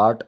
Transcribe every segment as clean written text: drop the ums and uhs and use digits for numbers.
8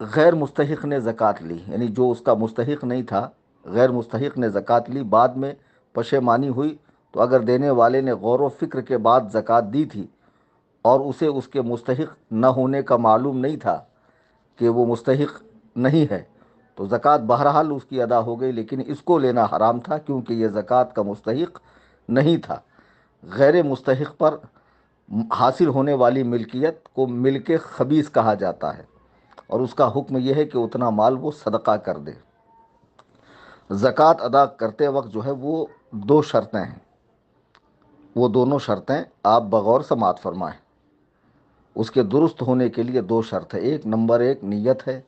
غیر مستحق نے زکوٰۃ لی، یعنی جو اس کا مستحق نہیں تھا، غیر مستحق نے زکوٰۃ لی، بعد میں پشیمانی ہوئی، تو اگر دینے والے نے غور و فکر کے بعد زکوٰۃ دی تھی اور اسے اس کے مستحق نہ ہونے کا معلوم نہیں تھا کہ وہ مستحق نہیں ہے، تو زکوٰۃ بہرحال اس کی ادا ہو گئی، لیکن اس کو لینا حرام تھا کیونکہ یہ زکوٰۃ کا مستحق نہیں تھا۔ غیر مستحق پر حاصل ہونے والی ملکیت کو ملک خبیث کہا جاتا ہے، اور اس کا حکم یہ ہے کہ اتنا مال وہ صدقہ کر دے۔ زکوٰۃ ادا کرتے وقت جو ہے وہ دو شرطیں ہیں، وہ دونوں شرطیں آپ بغور سماعت فرمائیں۔ اس کے درست ہونے کے لیے دو شرط ہے، ایک نمبر ایک نیت ہے،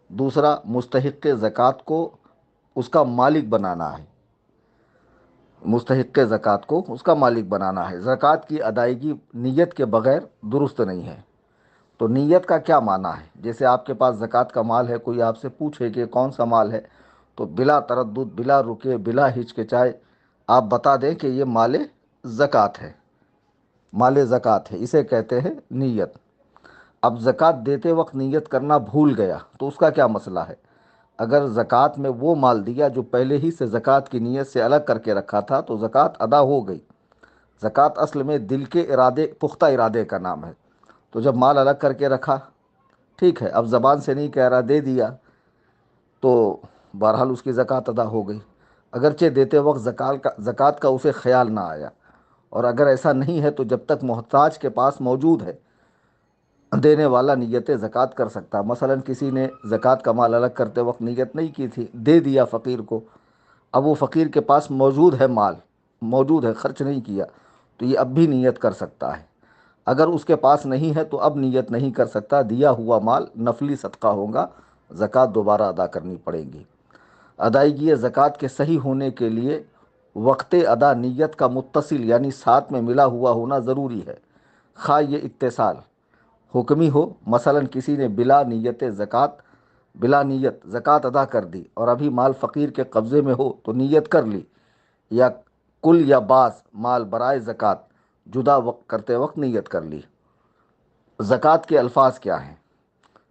دوسرا مستحق زکوٰۃ کو اس کا مالک بنانا ہے، مستحق زکوٰۃ کو اس کا مالک بنانا ہے۔ زکوٰۃ کی ادائیگی نیت کے بغیر درست نہیں ہے۔ تو نیت کا کیا معنی ہے؟ جیسے آپ کے پاس زکوٰۃ کا مال ہے، کوئی آپ سے پوچھے کہ کون سا مال ہے، تو بلا تردد، بلا رکے، بلا ہچکچائے آپ بتا دیں کہ یہ مال زکوٰۃ ہے، مال زکوٰۃ ہے، اسے کہتے ہیں نیت۔ اب زکوٰۃ دیتے وقت نیت کرنا بھول گیا تو اس کا کیا مسئلہ ہے؟ اگر زکوٰۃ میں وہ مال دیا جو پہلے ہی سے زکوٰۃ کی نیت سے الگ کر کے رکھا تھا تو زکوٰۃ ادا ہو گئی۔ زکوٰۃ اصل میں دل کے ارادے، پختہ ارادے کا نام ہے۔ تو جب مال الگ کر کے رکھا، ٹھیک ہے، اب زبان سے نہیں کہہ رہا، دے دیا، تو بہرحال اس کی زکوٰۃ ادا ہو گئی، اگرچہ دیتے وقت زکوٰۃ کا اسے خیال نہ آیا۔ اور اگر ایسا نہیں ہے تو جب تک محتاج کے پاس موجود ہے، دینے والا نیت زکوٰۃ کر سکتا۔ مثلا کسی نے زکوٰۃ کا مال الگ کرتے وقت نیت نہیں کی تھی، دے دیا فقیر کو، اب وہ فقیر کے پاس موجود ہے، مال موجود ہے، خرچ نہیں کیا، تو یہ اب بھی نیت کر سکتا ہے۔ اگر اس کے پاس نہیں ہے تو اب نیت نہیں کر سکتا، دیا ہوا مال نفلی صدقہ ہوگا، زکوٰۃ دوبارہ ادا کرنی پڑے گی۔ ادائیگی زکوٰۃ کے صحیح ہونے کے لیے وقت ادا نیت کا متصل یعنی ساتھ میں ملا ہوا ہونا ضروری ہے، خواہ یہ اتصال حکمی ہو، مثلا کسی نے بلا نیت زکوٰۃ ادا کر دی اور ابھی مال فقیر کے قبضے میں ہو تو نیت کر لی، یا کل یا بعض مال برائے زکوٰۃ جدا کرتے وقت نیت کر لی۔ زکوٰۃ کے الفاظ کیا ہیں؟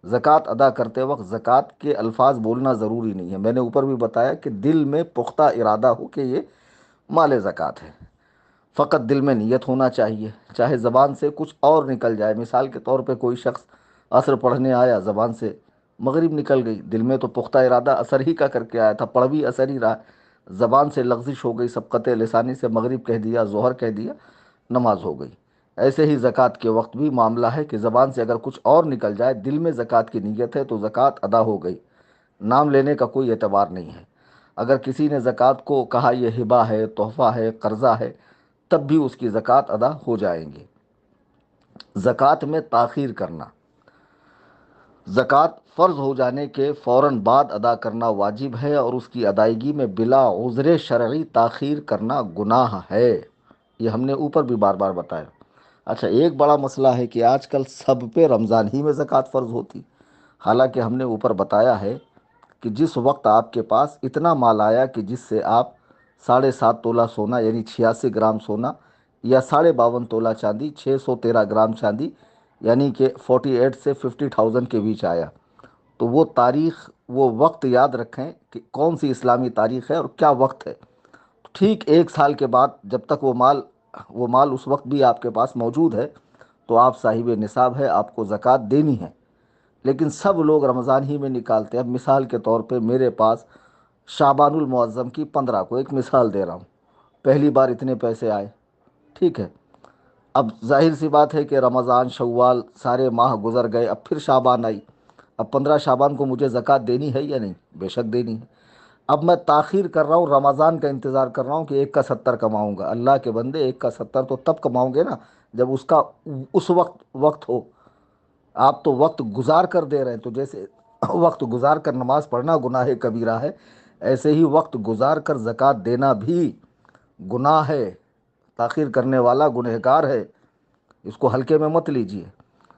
زکوٰۃ ادا کرتے وقت زکوٰۃ کے الفاظ بولنا ضروری نہیں ہے۔ میں نے اوپر بھی بتایا کہ دل میں پختہ ارادہ ہو کہ یہ مال زکوٰۃ ہے، فقط دل میں نیت ہونا چاہیے، چاہے زبان سے کچھ اور نکل جائے۔ مثال کے طور پہ کوئی شخص عصر پڑھنے آیا، زبان سے مغرب نکل گئی، دل میں تو پختہ ارادہ عصر ہی کا کر کے آیا تھا، پڑھ بھی عصر ہی رہا، زبان سے لغزش ہو گئی، سبقت لسانی سے مغرب کہہ دیا، ظہر کہہ دیا، نماز ہو گئی۔ ایسے ہی زکوٰۃ کے وقت بھی معاملہ ہے کہ زبان سے اگر کچھ اور نکل جائے، دل میں زکوٰۃ کی نیت ہے تو زکوٰۃ ادا ہو گئی، نام لینے کا کوئی اعتبار نہیں ہے۔ اگر کسی نے زکوٰۃ کو کہا یہ ہبہ ہے، تحفہ ہے، قرضہ ہے، تب بھی اس کی زکوٰۃ ادا ہو جائیں گے۔ زکوٰۃ میں تاخیر کرنا، زکوٰۃ فرض ہو جانے کے فوراً بعد ادا کرنا واجب ہے، اور اس کی ادائیگی میں بلا عذر شرعی تاخیر کرنا گناہ ہے، یہ ہم نے اوپر بھی بار بار بتایا۔ اچھا، ایک بڑا مسئلہ ہے کہ آج کل سب پہ رمضان ہی میں زکوٰۃ فرض ہوتی، حالانکہ ہم نے اوپر بتایا ہے کہ جس وقت آپ کے پاس اتنا مال آیا کہ جس سے آپ 7.5 تولہ سونا یعنی 86 گرام سونا یا 52.5 تولہ چاندی، 613 گرام چاندی یعنی کہ 48 سے 50,000 کے بیچ آیا، تو وہ تاریخ، وہ وقت یاد رکھیں کہ کون سی اسلامی تاریخ ہے اور کیا وقت ہے۔ ٹھیک 1 سال کے بعد جب تک وہ مال اس وقت بھی آپ کے پاس موجود ہے تو آپ صاحب نصاب ہے، آپ کو زکوٰۃ دینی ہے۔ لیکن سب لوگ رمضان ہی میں نکالتے ہیں۔ اب مثال کے طور پہ میرے پاس شعبان المعظم کی 15 کو ایک مثال دے رہا ہوں، پہلی بار اتنے پیسے آئے، ٹھیک ہے، اب ظاہر سی بات ہے کہ رمضان، شوال، سارے ماہ گزر گئے، اب پھر شعبان آئی، اب 15 شعبان کو مجھے زکوٰۃ دینی ہے یا نہیں؟ بے شک دینی ہے۔ اب میں تاخیر کر رہا ہوں، رمضان کا انتظار کر رہا ہوں کہ 1 کا 70 کماؤں گا۔ اللہ کے بندے، 1 کا 70 تو تب کماؤں گے نا جب اس وقت ہو۔ آپ تو وقت گزار کر دے رہے ہیں، تو جیسے وقت گزار کر نماز پڑھنا گناہ کبیرہ ہے، ایسے ہی وقت گزار کر زکوٰۃ دینا بھی گناہ ہے۔ تاخیر کرنے والا گنہگار ہے، اس کو ہلکے میں مت لیجیے۔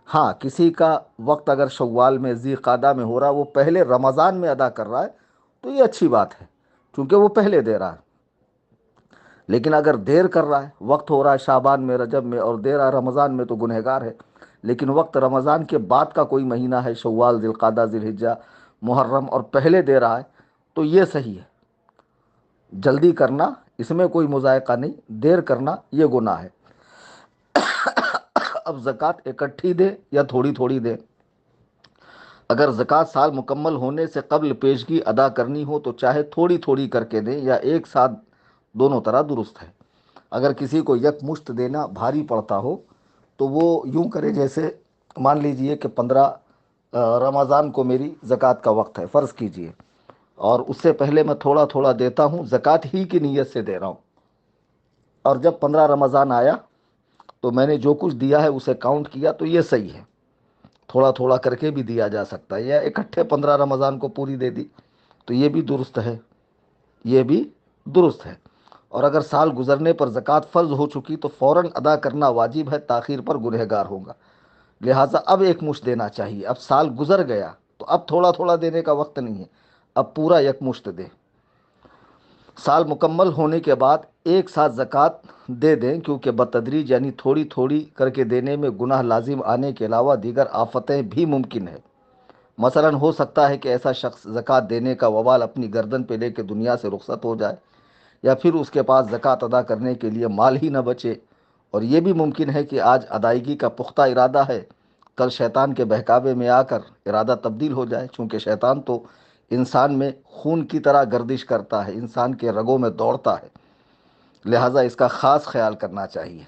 ہاں، کسی کا وقت اگر شوال میں، ذی قعدہ میں ہو رہا، وہ پہلے رمضان میں ادا کر رہا ہے تو یہ اچھی بات ہے کیونکہ وہ پہلے دے رہا ہے۔ لیکن اگر دیر کر رہا ہے، وقت ہو رہا ہے شعبان میں، رجب میں، اور دے رہا ہے رمضان میں، تو گنہگار ہے۔ لیکن وقت رمضان کے بعد کا کوئی مہینہ ہے، شوال، ذی القعدہ، ذی الحجہ، محرم، اور پہلے دے رہا ہے تو یہ صحیح ہے۔ جلدی کرنا اس میں کوئی مذائقہ نہیں، دیر کرنا یہ گناہ ہے۔ اب زکوٰۃ اکٹھی دے یا تھوڑی تھوڑی دے؟ اگر زکوٰۃ سال مکمل ہونے سے قبل پیشگی ادا کرنی ہو تو چاہے تھوڑی تھوڑی کر کے دیں یا ایک ساتھ، دونوں طرح درست ہے۔ اگر کسی کو یک مشت دینا بھاری پڑتا ہو تو وہ یوں کرے، جیسے مان لیجئے کہ 15 رمضان کو میری زکوٰۃ کا وقت ہے، فرض کیجئے، اور اس سے پہلے میں تھوڑا تھوڑا دیتا ہوں، زکوٰۃ ہی کی نیت سے دے رہا ہوں، اور جب 15 رمضان آیا تو میں نے جو کچھ دیا ہے اسے کاؤنٹ کیا، تو یہ صحیح ہے۔ تھوڑا تھوڑا کر کے بھی دیا جا سکتا ہے، یا اکٹھے 15 رمضان کو پوری دے دی تو یہ بھی درست ہے، یہ بھی درست ہے۔ اور اگر سال گزرنے پر زکوٰۃ فرض ہو چکی تو فوراً ادا کرنا واجب ہے، تاخیر پر گنہگار ہوگا۔ لہٰذا اب ایک مشت دینا چاہیے۔ اب سال گزر گیا تو اب تھوڑا تھوڑا دینے کا وقت نہیں ہے، اب پورا یک مشت دے۔ سال مکمل ہونے کے بعد ایک ساتھ زکوٰۃ دے دیں، کیونکہ بتدریج یعنی تھوڑی تھوڑی کر کے دینے میں گناہ لازم آنے کے علاوہ دیگر آفتیں بھی ممکن ہے۔ مثلاً ہو سکتا ہے کہ ایسا شخص زکوٰۃ دینے کا وبال اپنی گردن پہ لے کے دنیا سے رخصت ہو جائے، یا پھر اس کے پاس زکوٰۃ ادا کرنے کے لیے مال ہی نہ بچے، اور یہ بھی ممکن ہے کہ آج ادائیگی کا پختہ ارادہ ہے، کل شیطان کے بہکاوے میں آ کر ارادہ تبدیل ہو جائے، چونکہ شیطان تو انسان میں خون کی طرح گردش کرتا ہے، انسان کے رگوں میں دوڑتا ہے، لہٰذا اس کا خاص خیال کرنا چاہیے۔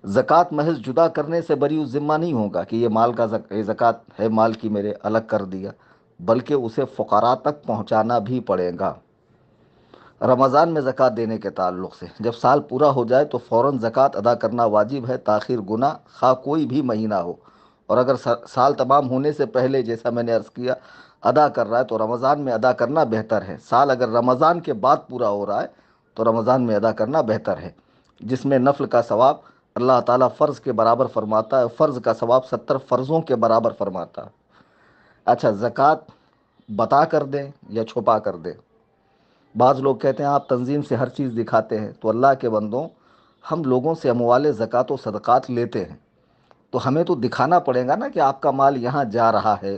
زکوٰۃ محض جدا کرنے سے بری الذمہ نہیں ہوگا کہ یہ مال کا زکوٰۃ ہے، مال کی میرے الگ کر دیا، بلکہ اسے فقراء تک پہنچانا بھی پڑے گا۔ رمضان میں زکوٰۃ دینے کے تعلق سے، جب سال پورا ہو جائے تو فوراً زکوٰۃ ادا کرنا واجب ہے، تاخیر گناہ، خواہ کوئی بھی مہینہ ہو۔ اور اگر سال تمام ہونے سے پہلے، جیسا میں نے عرض کیا، ادا کر رہا ہے تو رمضان میں ادا کرنا بہتر ہے۔ سال اگر رمضان کے بعد پورا ہو رہا ہے تو رمضان میں ادا کرنا بہتر ہے، جس میں نفل کا ثواب اللہ تعالیٰ فرض کے برابر فرماتا ہے، فرض کا ثواب 70 فرضوں کے برابر فرماتا ہے۔ اچھا، زکوٰۃ بتا کر دیں یا چھپا کر دیں؟ بعض لوگ کہتے ہیں آپ تنظیم سے ہر چیز دکھاتے ہیں، تو اللہ کے بندوں، ہم لوگوں سے اموال زکوٰۃ و صدقات لیتے ہیں، تو ہمیں تو دکھانا پڑے گا نا کہ آپ کا مال یہاں جا رہا ہے،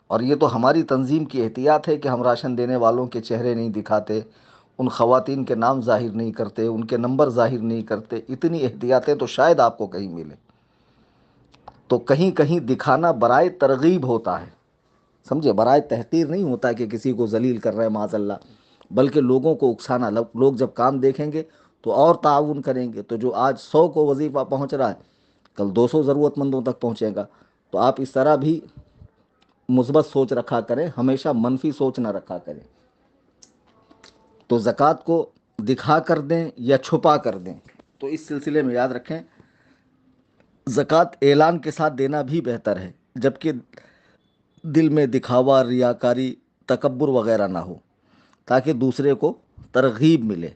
اور یہ تو ہماری تنظیم کی احتیاط ہے کہ ہم راشن دینے والوں کے چہرے نہیں دکھاتے، ان خواتین کے نام ظاہر نہیں کرتے، ان کے نمبر ظاہر نہیں کرتے۔ اتنی احتیاطیں تو شاید آپ کو کہیں ملے، تو کہیں کہیں دکھانا برائے ترغیب ہوتا ہے، سمجھے، برائے تحقیر نہیں ہوتا کہ کسی کو ذلیل کر رہے ہیں معاذ اللہ، بلکہ لوگوں کو اکسانا۔ لوگ جب کام دیکھیں گے تو اور تعاون کریں گے، تو جو آج 100 کو وظیفہ پہنچ رہا ہے کل 200 ضرورت مندوں تک پہنچے گا۔ تو آپ اس طرح بھی مثبت سوچ رکھا کریں، ہمیشہ منفی سوچ نہ رکھا کریں۔ تو زکوٰۃ کو دکھا کر دیں یا چھپا کر دیں، تو اس سلسلے میں یاد رکھیں زکوٰۃ اعلان کے ساتھ دینا بھی بہتر ہے، جبکہ دل میں دکھاوا، ریاکاری، تکبر وغیرہ نہ ہو، تاکہ دوسرے کو ترغیب ملے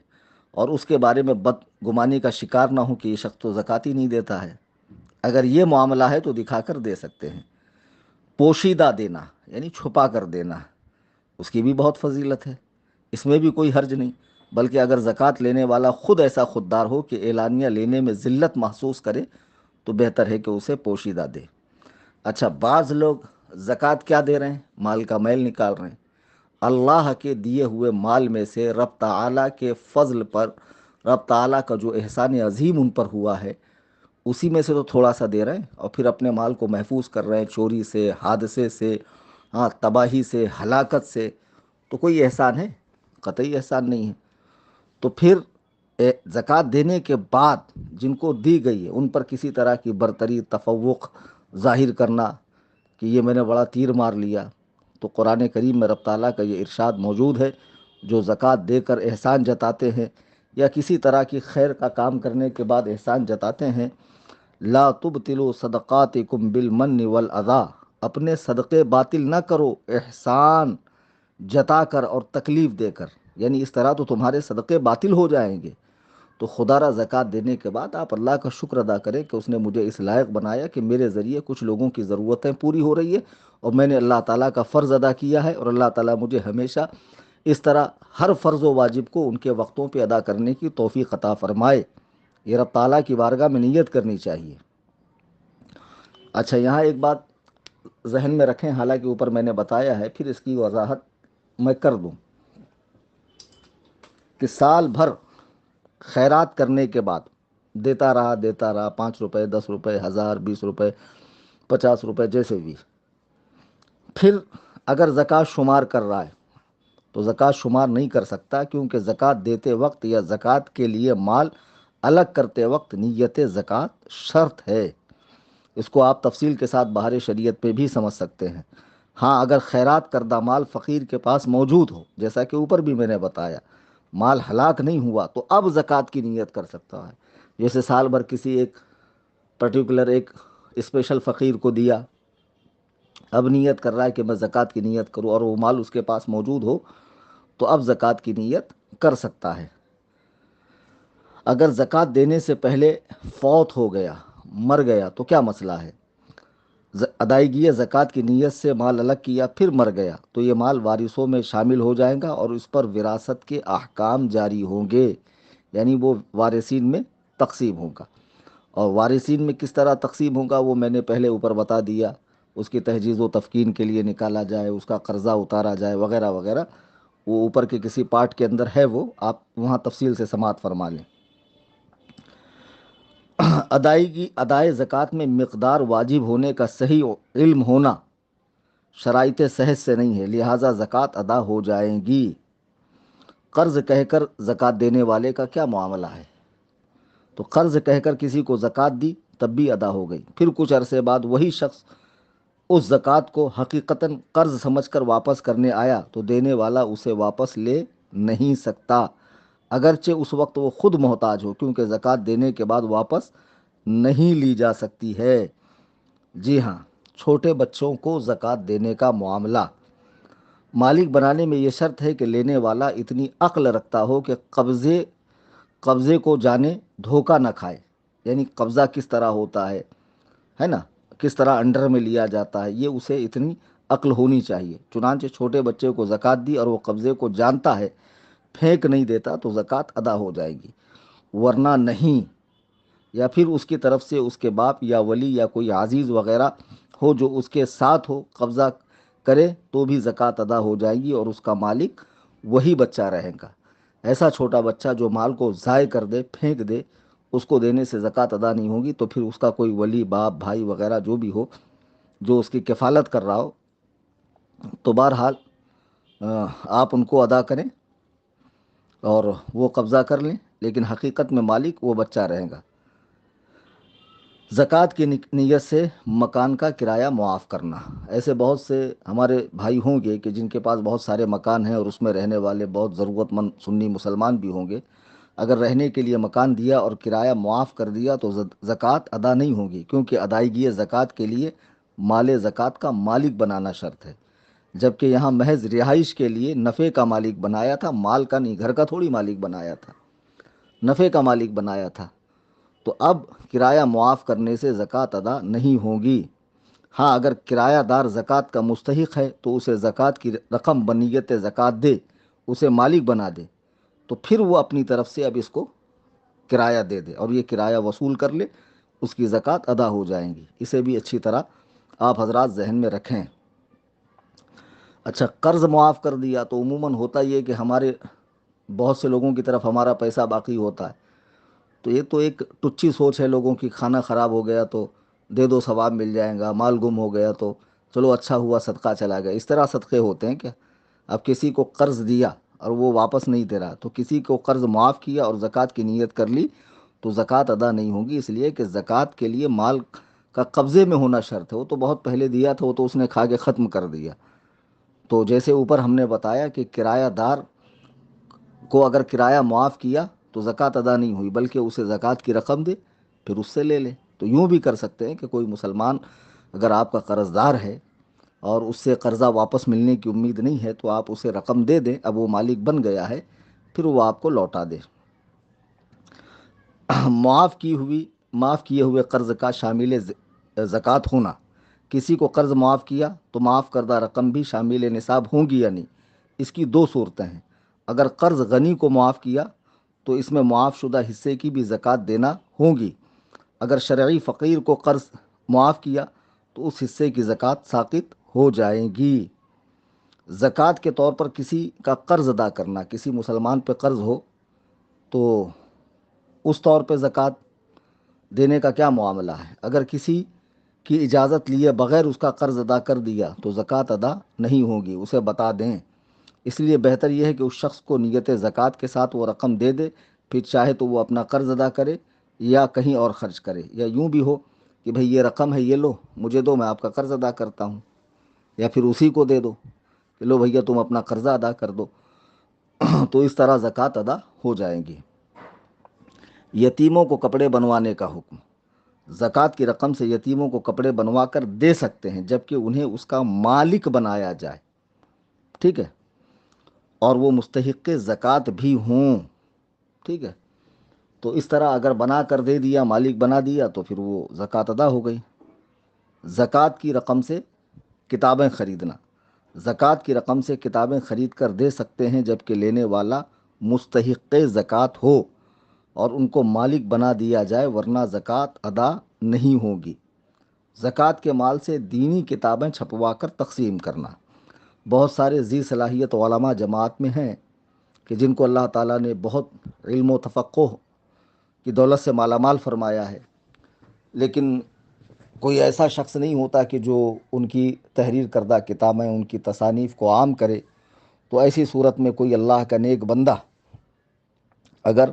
اور اس کے بارے میں بدگمانی کا شکار نہ ہو کہ یہ شخص تو زکوٰۃ ہی نہیں دیتا ہے۔ اگر یہ معاملہ ہے تو دکھا کر دے سکتے ہیں۔ پوشیدہ دینا یعنی چھپا کر دینا، اس کی بھی بہت فضیلت ہے، اس میں بھی کوئی حرج نہیں، بلکہ اگر زکوٰۃ لینے والا خود ایسا خوددار ہو کہ اعلانیہ لینے میں ذلت محسوس کرے تو بہتر ہے کہ اسے پوشیدہ دے۔ اچھا، بعض لوگ زکوٰۃ کیا دے رہے ہیں؟ مال کا میل نکال رہے ہیں۔ اللہ کے دیے ہوئے مال میں سے رب تعالیٰ کے فضل پر، رب تعالیٰ کا جو احسان عظیم ان پر ہوا ہے، اسی میں سے تو تھوڑا سا دے رہے ہیں، اور پھر اپنے مال کو محفوظ کر رہے ہیں چوری سے، حادثے سے، تباہی سے، ہلاکت سے۔ تو کوئی احسان ہے؟ قطعی احسان نہیں ہے۔ تو پھر زکوٰۃ دینے کے بعد جن کو دی گئی ہے ان پر کسی طرح کی برتری، تفوق ظاہر کرنا کہ یہ میں نے بڑا تیر مار لیا، تو قرآن کریم میں رب تعالیٰ کا یہ ارشاد موجود ہے، جو زکوٰۃ دے کر احسان جتاتے ہیں یا کسی طرح کی خیر کا کام کرنے کے بعد احسان جتاتے ہیں، لا تبطلوا صدقاتکم بالمن والاذی، اپنے صدقے باطل نہ کرو احسان جتا کر اور تکلیف دے کر، یعنی اس طرح تو تمہارے صدقے باطل ہو جائیں گے۔ تو خدا را زکوٰۃ دینے کے بعد آپ اللہ کا شکر ادا کریں کہ اس نے مجھے اس لائق بنایا کہ میرے ذریعے کچھ لوگوں کی ضرورتیں پوری ہو رہی ہے، اور میں نے اللہ تعالیٰ کا فرض ادا کیا ہے، اور اللہ تعالیٰ مجھے ہمیشہ اس طرح ہر فرض و واجب کو ان کے وقتوں پہ ادا کرنے کی توفیق عطا فرمائے۔ یہ رب تعالیٰ کی بارگاہ میں نیت کرنی چاہیے۔ اچھا، یہاں ایک بات ذہن میں رکھیں، حالانکہ اوپر میں نے بتایا ہے، پھر اس کی وضاحت میں کر دوں کہ سال بھر خیرات کرنے کے بعد دیتا رہا 5 روپے 10 روپے 1000 20 روپے 50 روپے جیسے بھی، پھر اگر زکوٰۃ شمار کر رہا ہے تو زکوٰۃ شمار نہیں کر سکتا، کیونکہ زکوٰۃ دیتے وقت یا زکوٰۃ کے لیے مال الگ کرتے وقت نیت زکوٰۃ شرط ہے۔ اس کو آپ تفصیل کے ساتھ بہار شریعت پہ بھی سمجھ سکتے ہیں۔ ہاں، اگر خیرات کردہ مال فقیر کے پاس موجود ہو، جیسا کہ اوپر بھی میں نے بتایا، مال ہلاک نہیں ہوا، تو اب زکوٰۃ کی نیت کر سکتا ہے۔ جیسے سال بھر کسی ایک پرٹیکولر ایک اسپیشل فقیر کو دیا، اب نیت کر رہا ہے کہ میں زکوٰۃ کی نیت کروں، اور وہ مال اس کے پاس موجود ہو تو اب زکوٰۃ کی نیت کر سکتا ہے۔ اگر زکوٰۃ دینے سے پہلے فوت ہو گیا، مر گیا، تو کیا مسئلہ ہے؟ ادائیگی زکوٰۃ کی نیت سے مال الگ کیا پھر مر گیا تو یہ مال وارثوں میں شامل ہو جائے گا اور اس پر وراثت کے احکام جاری ہوں گے، یعنی وہ وارثین میں تقسیم ہوگا۔ اور وارثین میں کس طرح تقسیم ہوگا وہ میں نے پہلے اوپر بتا دیا، اس کی تجہیز و تفکین کے لیے نکالا جائے، اس کا قرضہ اتارا جائے، وغیرہ وغیرہ، وہ اوپر کے کسی پارٹ کے اندر ہے، وہ آپ وہاں تفصیل سے سماعت فرما لیں۔ ادائے زکوٰۃ میں مقدار واجب ہونے کا صحیح علم ہونا شرائط صحت سے نہیں ہے، لہٰذا زکوٰۃ ادا ہو جائیں گی۔ قرض کہہ کر زکوٰۃ دینے والے کا کیا معاملہ ہے؟ تو قرض کہہ کر کسی کو زکوٰۃ دی، تب بھی ادا ہو گئی، پھر کچھ عرصے بعد وہی شخص اس زکوٰۃ کو حقیقتاً قرض سمجھ کر واپس کرنے آیا تو دینے والا اسے واپس لے نہیں سکتا، اگرچہ اس وقت وہ خود محتاج ہو، کیونکہ زکوٰۃ دینے کے بعد واپس نہیں لی جا سکتی ہے۔ جی ہاں، چھوٹے بچوں کو زکوٰۃ دینے کا معاملہ مالک بنانے میں یہ شرط ہے کہ لینے والا اتنی عقل رکھتا ہو کہ قبضے کو جانے، دھوکہ نہ کھائے، یعنی قبضہ کس طرح ہوتا ہے نا، کس طرح انڈر میں لیا جاتا ہے، یہ اسے اتنی عقل ہونی چاہیے۔ چنانچہ چھوٹے بچے کو زکوٰۃ دی اور وہ قبضے کو جانتا ہے، پھینک نہیں دیتا، تو زکوٰۃ ادا ہو جائے گی، ورنہ نہیں۔ یا پھر اس کی طرف سے اس کے باپ یا ولی یا کوئی عزیز وغیرہ ہو جو اس کے ساتھ ہو، قبضہ کرے تو بھی زکوٰۃ ادا ہو جائے گی، اور اس کا مالک وہی بچہ رہے گا۔ ایسا چھوٹا بچہ جو مال کو ضائع کر دے، پھینک دے، اس کو دینے سے زکوٰۃ ادا نہیں ہوگی، تو پھر اس کا کوئی ولی، باپ، بھائی وغیرہ جو بھی ہو، جو اس کی کفالت کر رہا ہو، تو بہرحال آپ ان کو ادا کریں اور وہ قبضہ کر لیں، لیکن حقیقت میں مالک وہ بچہ رہے گا۔ زکوٰۃ کی نیت سے مکان کا کرایہ معاف کرنا، ایسے بہت سے ہمارے بھائی ہوں گے کہ جن کے پاس بہت سارے مکان ہیں اور اس میں رہنے والے بہت ضرورت مند سنی مسلمان بھی ہوں گے۔ اگر رہنے کے لیے مکان دیا اور کرایہ معاف کر دیا تو زکوٰۃ ادا نہیں ہوگی، کیونکہ ادائیگی زکوٰۃ کے لیے مال زکوٰۃ کا مالک بنانا شرط ہے، جبکہ یہاں محض رہائش کے لیے نفع کا مالک بنایا تھا، مال کا نہیں، گھر کا تھوڑی مالک بنایا تھا، نفع کا مالک بنایا تھا۔ تو اب کرایہ معاف کرنے سے زکوٰۃ ادا نہیں ہوگی۔ ہاں، اگر کرایہ دار زکوٰۃ کا مستحق ہے تو اسے زکوٰۃ کی رقم بنیت زکوٰۃ دے، اسے مالک بنا دے، تو پھر وہ اپنی طرف سے اب اس کو کرایہ دے دے اور یہ کرایہ وصول کر لے، اس کی زکوٰۃ ادا ہو جائیں گی۔ اسے بھی اچھی طرح آپ حضرات ذہن میں رکھیں۔ اچھا، قرض معاف کر دیا تو عموماً ہوتا یہ کہ ہمارے بہت سے لوگوں کی طرف ہمارا پیسہ باقی ہوتا ہے، تو یہ تو ایک ٹچی سوچ ہے لوگوں کی، کھانا خراب ہو گیا تو دے دو، ثواب مل جائے گا، مال گم ہو گیا تو چلو اچھا ہوا صدقہ چلا گیا، اس طرح صدقے ہوتے ہیں کیا؟ اب کسی کو قرض دیا اور وہ واپس نہیں دے رہا، تو کسی کو قرض معاف کیا اور زکوٰۃ کی نیت کر لی تو زکوٰۃ ادا نہیں ہوگی، اس لیے کہ زکوٰۃ کے لیے مال کا قبضے میں ہونا شرط ہے، وہ تو بہت پہلے دیا تھا، وہ تو اس نے کھا کے ختم کر دیا۔ تو جیسے اوپر ہم نے بتایا کہ کرایہ دار کو اگر کرایہ معاف کیا تو زکوٰۃ ادا نہیں ہوئی، بلکہ اسے زکوٰۃ کی رقم دے، پھر اس سے لے لے۔ تو یوں بھی کر سکتے ہیں کہ کوئی مسلمان اگر آپ کا قرض دار ہے اور اس سے قرضہ واپس ملنے کی امید نہیں ہے تو آپ اسے رقم دے دیں، اب وہ مالک بن گیا ہے، پھر وہ آپ کو لوٹا دے۔ معاف کیے ہوئے قرض کا شامل زکوٰۃ ہونا، کسی کو قرض معاف کیا تو معاف کردہ رقم بھی شامل نصاب ہوں گی یا نہیں؟ اس کی دو صورتیں ہیں۔ اگر قرض غنی کو معاف کیا تو اس میں معاف شدہ حصے کی بھی زکوٰۃ دینا ہوگی۔ اگر شرعی فقیر کو قرض معاف کیا تو اس حصے کی زکوٰۃ ساقط ہو جائے گی۔ زکوٰۃ کے طور پر کسی کا قرض ادا کرنا، کسی مسلمان پہ قرض ہو تو اس طور پہ زکوٰۃ دینے کا کیا معاملہ ہے؟ اگر کسی کی اجازت لیے بغیر اس کا قرض ادا کر دیا تو زکوٰۃ ادا نہیں ہوگی، اسے بتا دیں۔ اس لیے بہتر یہ ہے کہ اس شخص کو نیت زکوٰۃ کے ساتھ وہ رقم دے دے، پھر چاہے تو وہ اپنا قرض ادا کرے یا کہیں اور خرچ کرے، یا یوں بھی ہو کہ بھئی یہ رقم ہے، یہ لو مجھے دو، میں آپ کا قرض ادا کرتا ہوں، یا پھر اسی کو دے دو کہ لو بھیا تم اپنا قرضہ ادا کر دو، تو اس طرح زکوٰۃ ادا ہو جائیں گی۔ یتیموں کو کپڑے بنوانے کا حکم۔ زکوٰۃ کی رقم سے یتیموں کو کپڑے بنوا کر دے سکتے ہیں، جبکہ انہیں اس کا مالک بنایا جائے، ٹھیک ہے، اور وہ مستحق زکوٰۃ بھی ہوں، ٹھیک ہے۔ تو اس طرح اگر بنا کر دے دیا، مالک بنا دیا، تو پھر وہ زکوٰۃ ادا ہو گئی۔ زکوٰۃ کی رقم سے کتابیں خریدنا۔ زکوٰۃ کی رقم سے کتابیں خرید کر دے سکتے ہیں، جبکہ لینے والا مستحق زکوٰۃ ہو اور ان کو مالک بنا دیا جائے، ورنہ زکوٰۃ ادا نہیں ہوگی۔ زکوٰۃ کے مال سے دینی کتابیں چھپوا کر تقسیم کرنا۔ بہت سارے ذی صلاحیت علماء جماعت میں ہیں کہ جن کو اللہ تعالیٰ نے بہت علم و تفقہ کی دولت سے مالا مال فرمایا ہے، لیکن کوئی ایسا شخص نہیں ہوتا کہ جو ان کی تحریر کردہ کتابیں، ان کی تصانیف کو عام کرے۔ تو ایسی صورت میں کوئی اللہ کا نیک بندہ اگر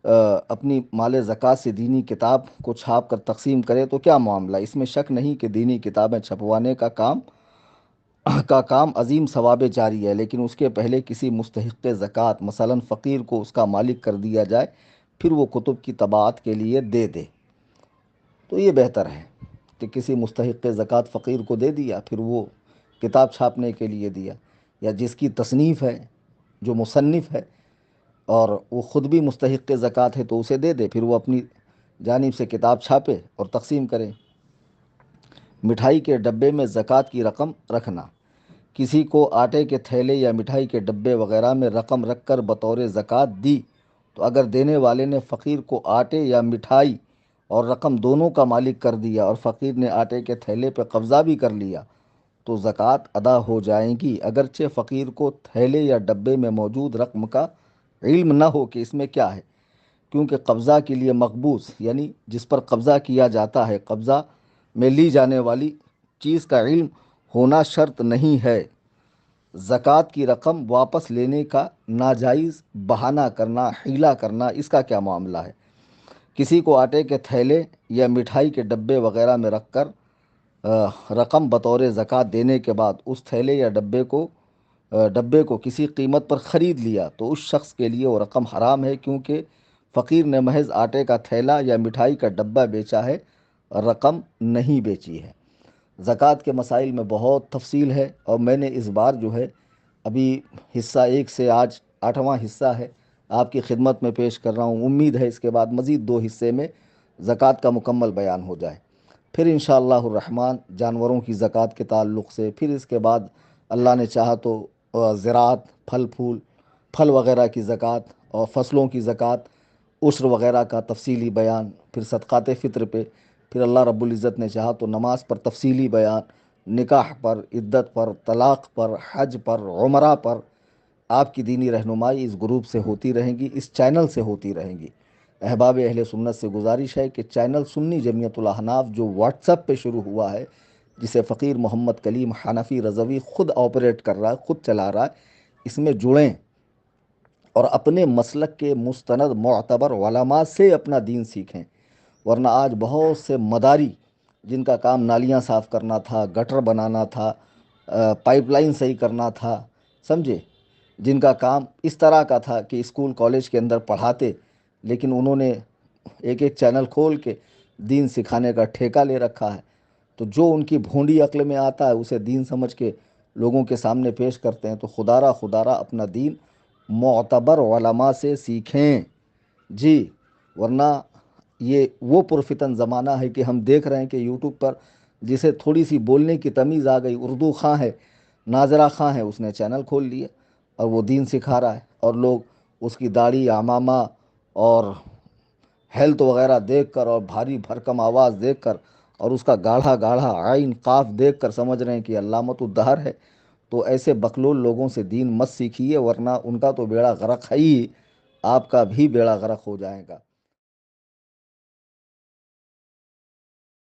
اپنی مال زکوٰۃ سے دینی کتاب کو چھاپ کر تقسیم کرے تو کیا معاملہ؟ اس میں شک نہیں کہ دینی کتابیں چھپوانے کا کام عظیم ثواب جاری ہے، لیکن اس کے پہلے کسی مستحق زکوٰۃ، مثلا فقیر کو اس کا مالک کر دیا جائے، پھر وہ کتب کی طباعت کے لیے دے دے، تو یہ بہتر ہے کہ کسی مستحق زکوٰۃ فقیر کو دے دیا، پھر وہ کتاب چھاپنے کے لیے دیا، یا جس کی تصنیف ہے، جو مصنف ہے اور وہ خود بھی مستحق زکوٰۃ ہے تو اسے دے دے، پھر وہ اپنی جانب سے کتاب چھاپے اور تقسیم کرے۔ مٹھائی کے ڈبے میں زکوٰۃ کی رقم رکھنا۔ کسی کو آٹے کے تھیلے یا مٹھائی کے ڈبے وغیرہ میں رقم رکھ کر بطور زکوٰۃ دی، تو اگر دینے والے نے فقیر کو آٹے یا مٹھائی اور رقم دونوں کا مالک کر دیا اور فقیر نے آٹے کے تھیلے پہ قبضہ بھی کر لیا تو زکوٰۃ ادا ہو جائے گی، اگرچہ فقیر کو تھیلے یا ڈبے میں موجود رقم کا علم نہ ہو کہ اس میں کیا ہے، کیونکہ قبضہ کے لیے مقبوض یعنی جس پر قبضہ کیا جاتا ہے، قبضہ میں لی جانے والی چیز کا علم ہونا شرط نہیں ہے۔ زکوٰۃ کی رقم واپس لینے کا ناجائز بہانہ کرنا، حیلہ کرنا، اس کا کیا معاملہ ہے؟ کسی کو آٹے کے تھیلے یا مٹھائی کے ڈبے وغیرہ میں رکھ کر رقم بطور زکوٰۃ دینے کے بعد اس تھیلے یا ڈبے کو کسی قیمت پر خرید لیا تو اس شخص کے لیے وہ رقم حرام ہے، کیونکہ فقیر نے محض آٹے کا تھیلا یا مٹھائی کا ڈبہ بیچا ہے، رقم نہیں بیچی ہے۔ زکوٰۃ کے مسائل میں بہت تفصیل ہے، اور میں نے اس بار جو ہے ابھی حصہ 1 سے آج 8واں حصہ ہے آپ کی خدمت میں پیش کر رہا ہوں۔ امید ہے اس کے بعد مزید 2 حصے میں زکوٰۃ کا مکمل بیان ہو جائے، پھر انشاءاللہ الرحمن جانوروں کی زکوٰۃ کے تعلق سے، پھر اس کے بعد اللہ نے چاہا تو زراعت، پھل وغیرہ کی زکوٰۃ اور فصلوں کی زکوٰۃ، عشر وغیرہ کا تفصیلی بیان، پھر صدقات فطر پہ، پھر اللہ رب العزت نے چاہا تو نماز پر تفصیلی بیان، نکاح پر، عدت پر، طلاق پر، حج پر، عمرہ پر آپ کی دینی رہنمائی اس گروپ سے ہوتی رہیں گی، اس چینل سے ہوتی رہیں گی۔ احباب اہل سنت سے گزارش ہے کہ چینل سنی جمعیت الاحناف جو واٹس ایپ پہ شروع ہوا ہے، جسے فقیر محمد کلیم حنفی رضوی خود آپریٹ کر رہا ہے، خود چلا رہا ہے، اس میں جڑیں اور اپنے مسلک کے مستند معتبر علماء سے اپنا دین سیکھیں، ورنہ آج بہت سے مداری جن کا کام نالیاں صاف کرنا تھا، گٹر بنانا تھا، پائپ لائن صحیح کرنا تھا، سمجھے، جن کا کام اس طرح کا تھا کہ اسکول کالج کے اندر پڑھاتے، لیکن انہوں نے ایک چینل کھول کے دین سکھانے کا ٹھیکہ لے رکھا ہے، تو جو ان کی بھونڈی عقل میں آتا ہے اسے دین سمجھ کے لوگوں کے سامنے پیش کرتے ہیں۔ تو خدا را اپنا دین معتبر علماء سے سیکھیں جی، ورنہ یہ وہ پرفتن زمانہ ہے کہ ہم دیکھ رہے ہیں کہ یوٹیوب پر جسے تھوڑی سی بولنے کی تمیز آ گئی، اردو خواں ہے، ناظرہ خواں ہے، اس نے چینل کھول لیا اور وہ دین سکھا رہا ہے، اور لوگ اس کی داڑھی، عمامہ اور ہیلتھ وغیرہ دیکھ کر اور بھاری بھرکم آواز دیکھ کر اور اس کا گاڑھا گاڑھا عین قاف دیکھ کر سمجھ رہے ہیں کہ علامت الدہر ہے، تو ایسے بکلول لوگوں سے دین مت سیکھیے، ورنہ ان کا تو بیڑا غرق ہے ہی، آپ کا بھی بیڑا غرق ہو جائے گا۔